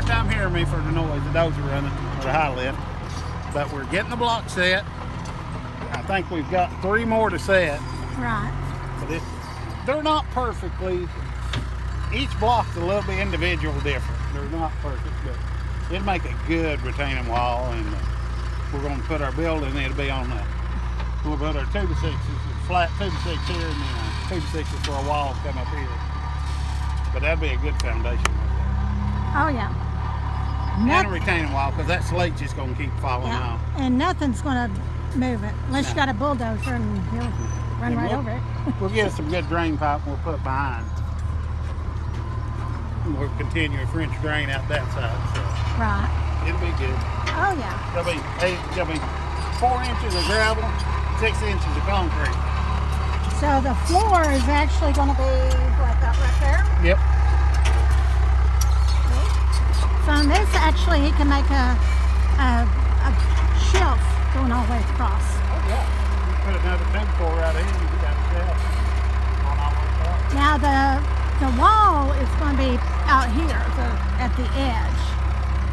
hard time hearing me for the noise. The dozer running or the high lift. But we're getting the block set. I think we've got 3 more to set. Right. But they're not perfectly. Each block's a little bit individual different. They're not perfect, but it'll make a good retaining wall, and we're going to put our building. It'll be on we'll put our 2x6s, flat 2x6 here, and then 2x6s for a wall come up here. But that'd be a good foundation right Oh yeah. there. And a retaining wall, because that slate's just going to keep falling off. And nothing's going to move it unless you got a bulldozer and he'll run right over it. We'll get us some good drain pipe and we'll put behind. And we'll continue a French drain out that side. So Right. it'll be good. Oh yeah. There'll be 4 inches of gravel, 6 inches of concrete. So the floor is actually going to be what, that right there? Yep. So on this, actually, he can make a shelf going all the way across. Oh yeah. You put another 10-4 right here, you got a shelf on all the way across. Now the wall is going to be out here, at the edge,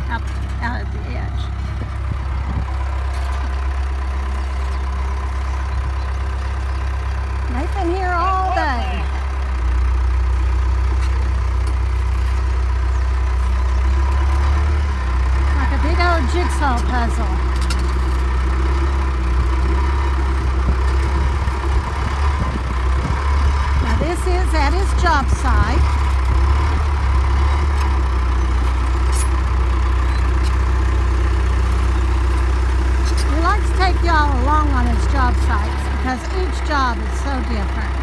out at the edge. They've been here all day. Like a big old jigsaw puzzle. Now this is at his job site. He likes to take y'all along on his job sites because each job is so different.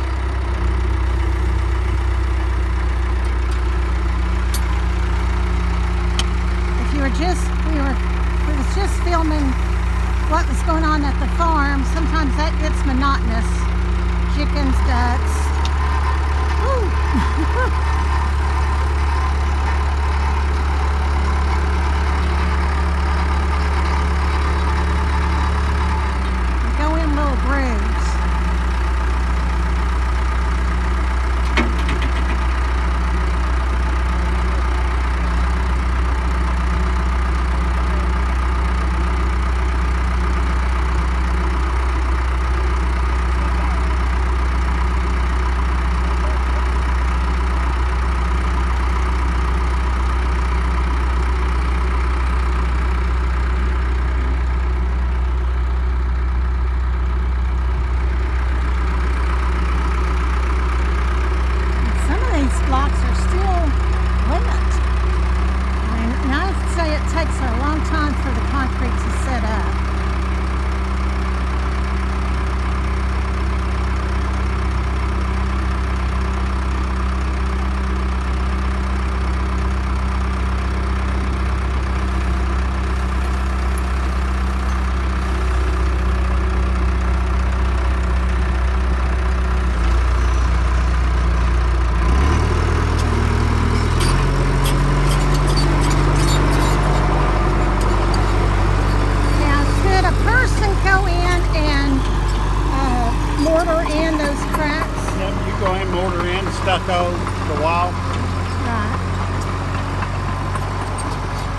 If you were just, we was just filming what was going on at the farm. Sometimes that gets monotonous. Chickens, ducks. Woo. Go in little grooves. Some of these blocks are still wet. And I have to say it takes a long time for the concrete to set up. Now, could a person go in and mortar in those cracks? Yep, you go in, mortar in, stucco the wall. Right.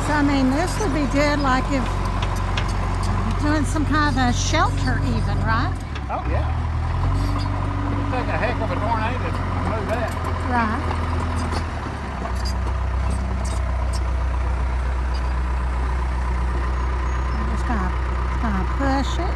So, I mean, this would be good, like if doing some kind of a shelter even, right? Oh yeah. It'll take a heck of a tornado to move that. Right. I'm just gonna push it.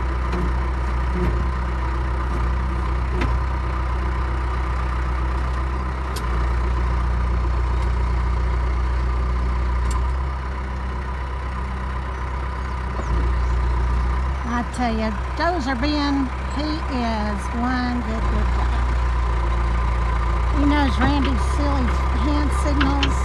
I tell you, Dozer Ben, he is one good guy. He knows Randy's silly hand signals.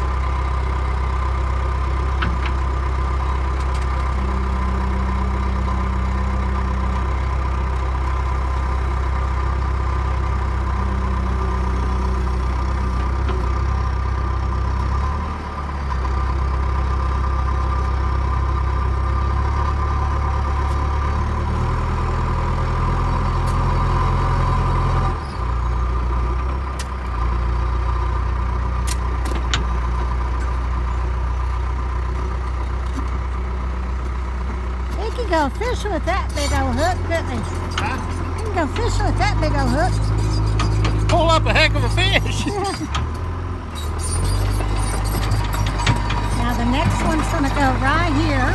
go fishing with that big old hook, couldn't he? Huh? You can go fishing with that big old hook. Pull up a heck of a fish. Now the next one's going to go right here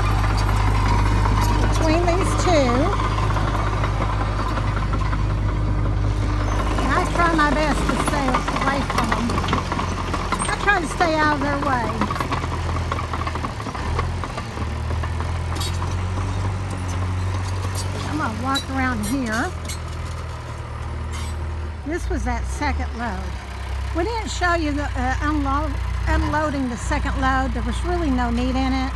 between these two. And I try my best to stay away from them. I try to stay out of their way. I'm going to walk around here. This was that second load. We didn't show you the unloading the second load. There was really no need in it.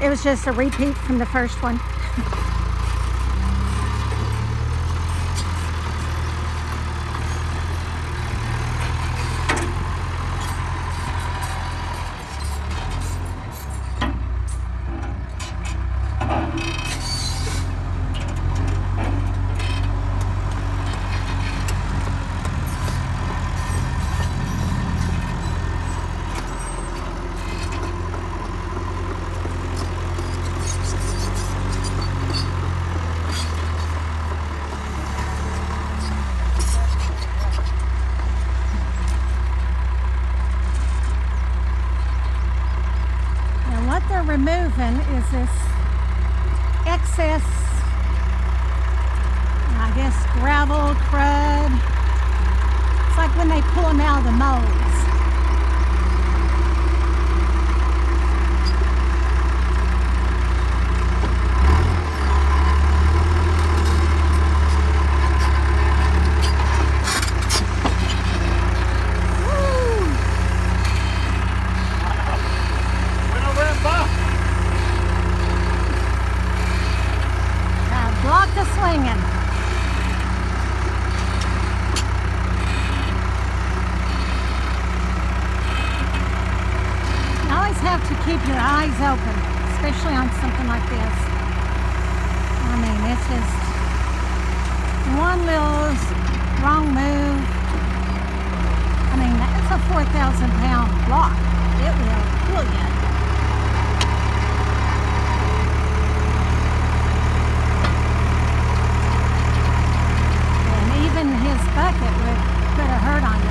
It was just a repeat from the first one. Removing is this excess, I guess, gravel, crud. It's like when they pull them out of the molds. Swinging. You always have to keep your eyes open, especially on something like this. I mean, it's just one little wrong move. I mean, it's a 4,000-pound block. It will kill you. His bucket would put a hurt on you.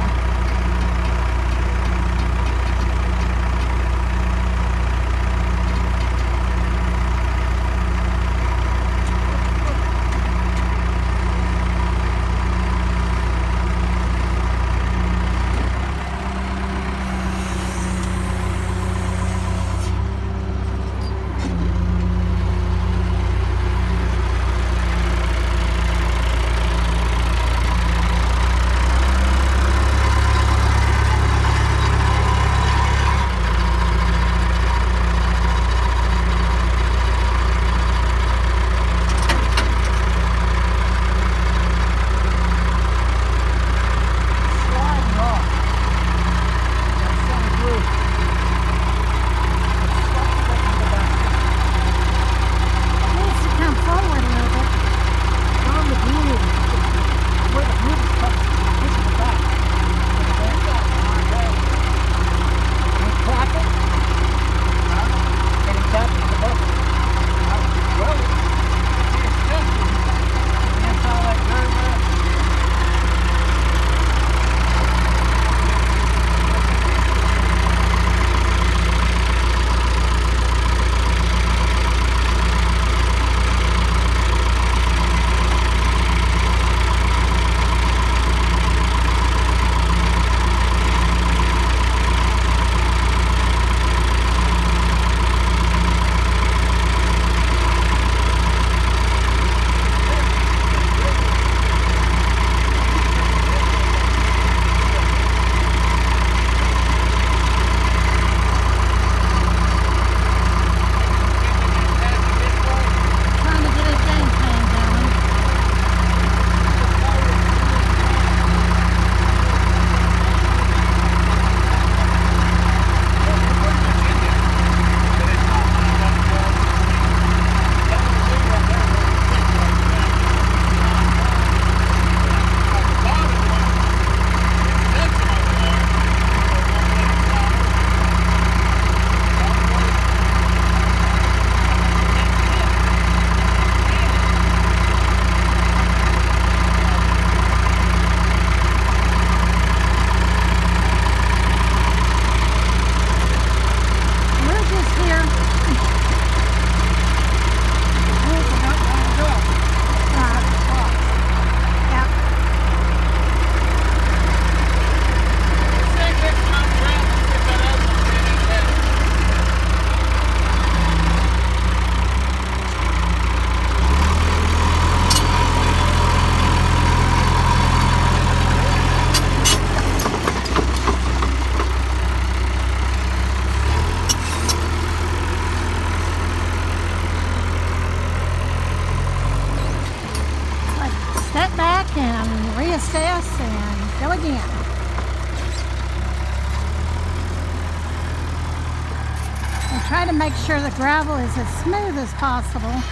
try to make sure the gravel is as smooth as possible.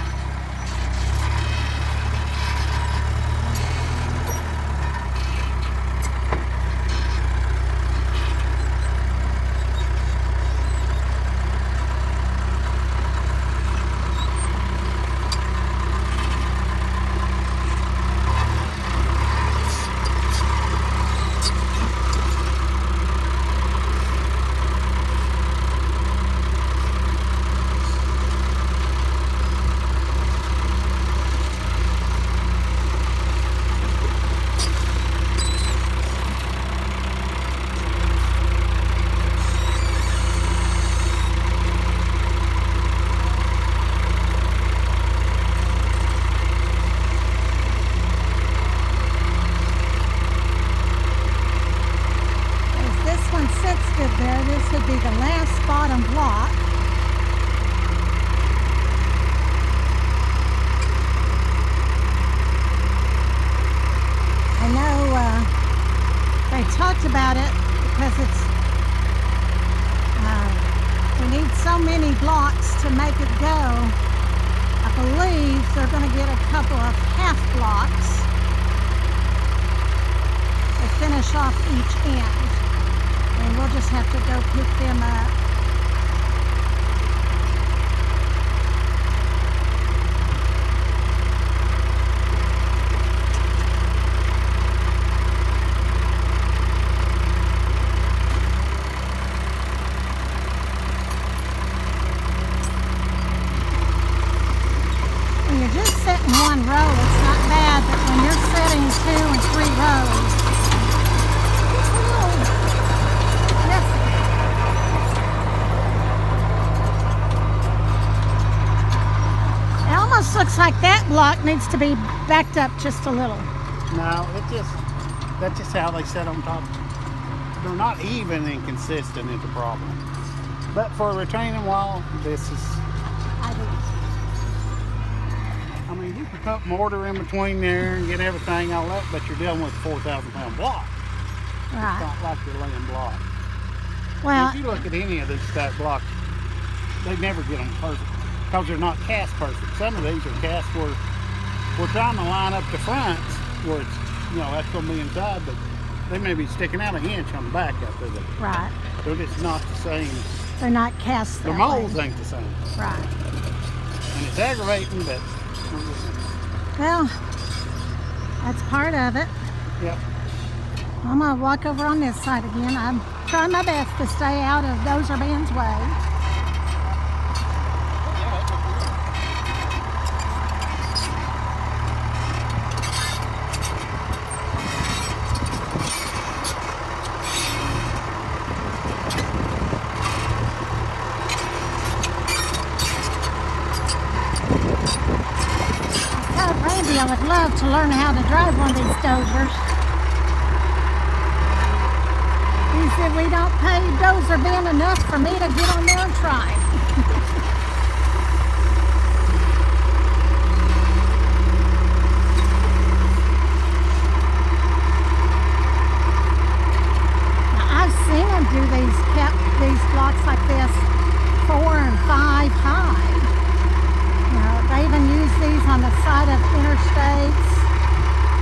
Sits good there. This would be the last bottom block. I know they talked about it because we need so many blocks to make it go. I believe they're going to get a couple of half blocks to finish off each end. And we'll just have to go pick them up. When you're just setting one row, it's not bad, but when you're setting 2 and 3 rows, looks like that block needs to be backed up just a little. No, that's just how they set on top. They're not even and consistent is the problem. But for a retaining wall, this is. I mean, you can put mortar in between there and get everything all up, but you're dealing with a 4,000-pound block. Right. It's not like you're laying block. Well, if you look at any of these stack blocks, they never get them perfect because they're not cast perfect. Some of these are cast where we're trying to line up the fronts where it's, that's going to be inside, but they may be sticking out an inch on the back after that. Right. They're just not the same. They're not cast that The molds ain't the same. Right. And it's aggravating, but. Well, that's part of it. Yep. I'm going to walk over on this side again. I'm trying my best to stay out of Dozer Ben's way. Randy, I would love to learn how to drive one of these Dozers. He said we don't pay Dozer Ben enough for me to get on there and try. Now, I've seen them do these blocks like this 4 and 5 high. They even use these on the side of interstates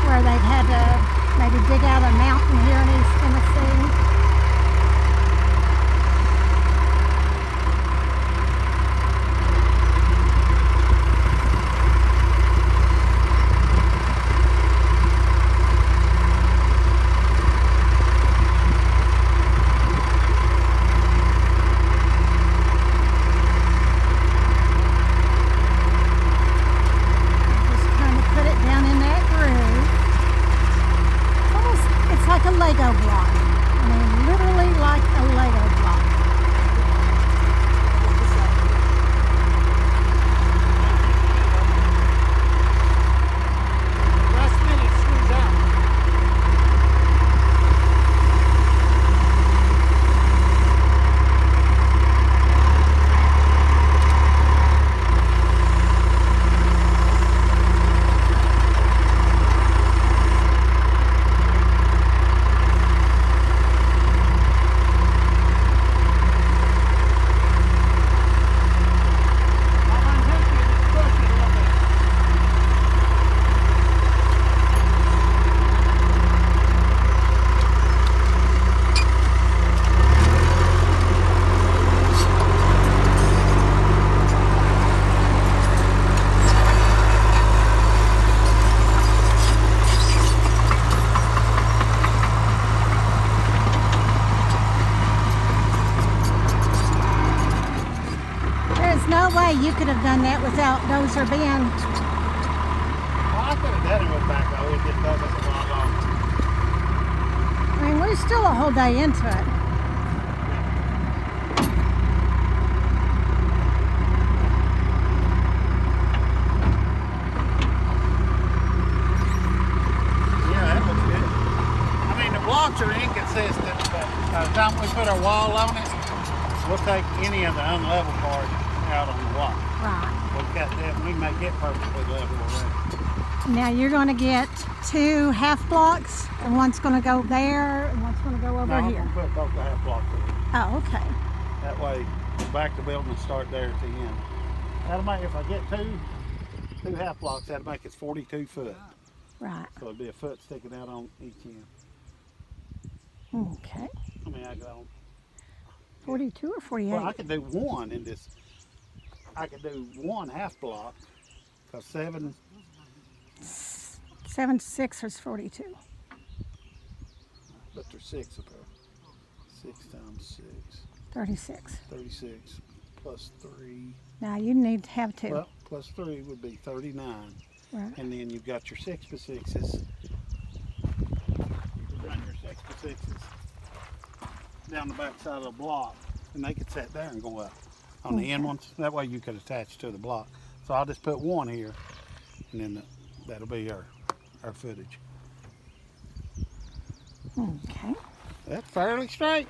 where they've had to maybe dig out a mountain here in East Tennessee. way you could have done that without Dozer Ben. Well, I could have done it with backhoe. It just does it a lot longer. I mean, we're still a whole day into it. Yeah, that looks good. I mean, the blocks are inconsistent, but by the time we put our wall on it, we'll take any of the unlevel part out on the block. Right. We'll cut that and we can make it perfectly level already. Now you're going to get 2 half blocks, and one's going to go there, and one's going to go over No, I'm here. gonna put both the half blocks in. Oh, okay. That way, back the building and start there at the end. That'll make, if I get two half blocks, that'll make it 42 foot. Right. So it'll be a foot sticking out on each end. Okay. I mean, I go on. 42 or 48? Well, I could do one in this. I could do one half block, cause 7. 7 6 is 42. But there's 6 of them. 6 times 6, 36. 36, plus 3. Now you need to have 2. Well, plus 3 would be 39. Right. And then you've got your 6 by 6s. You run your 6 by 6s down the back side of the block, and they could sit there and go up on the end ones. That way you could attach to the block. So I'll just put one here, and then that'll be our footage. Okay. That's fairly straight.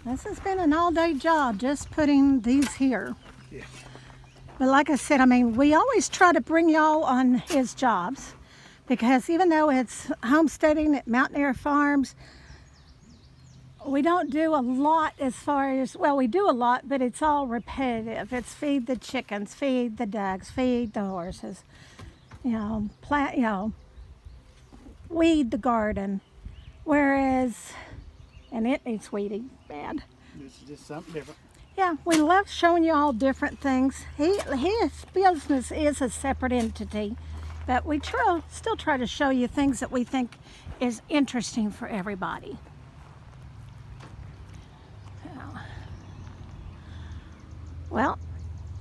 This has been an all-day job just putting these here. Yeah. But like I said, I mean, we always try to bring y'all on his jobs, because even though it's homesteading at Mountain Air Farms, we don't do a lot as far as, well, we do a lot, but it's all repetitive. It's feed the chickens, feed the ducks, feed the horses, weed the garden. Whereas, and it needs weeding bad. This is just something different. Yeah, we love showing you all different things. His business is a separate entity, but we still try to show you things that we think is interesting for everybody. Well,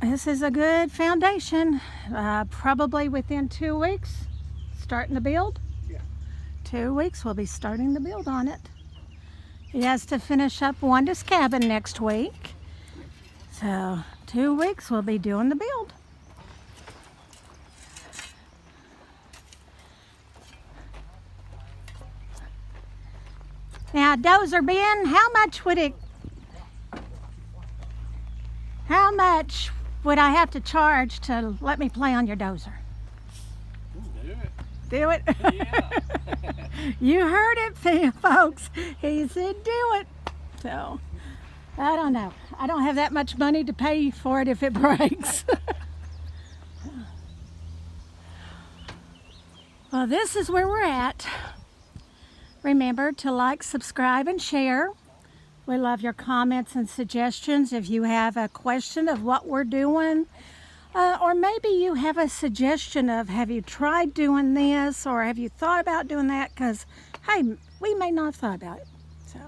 this is a good foundation. Probably within 2 weeks, starting to build. Yeah. 2 weeks, we'll be starting to build on it. He has to finish up Wanda's cabin next week. So 2 weeks, we'll be doing the build. Now, Dozer Ben, how much would I have to charge to let me play on your dozer? Do it. Do it? Yeah. You heard it, folks. He said do it. So, I don't know. I don't have that much money to pay for it if it breaks. Well, this is where we're at. Remember to like, subscribe, and share. We love your comments and suggestions. If you have a question of what we're doing, or maybe you have a suggestion of, have you tried doing this, or have you thought about doing that? Because, hey, we may not have thought about it. So,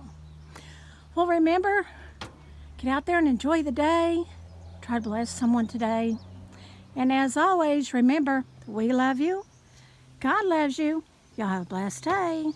well, remember, get out there and enjoy the day. Try to bless someone today. And as always, remember, we love you. God loves you. Y'all have a blessed day.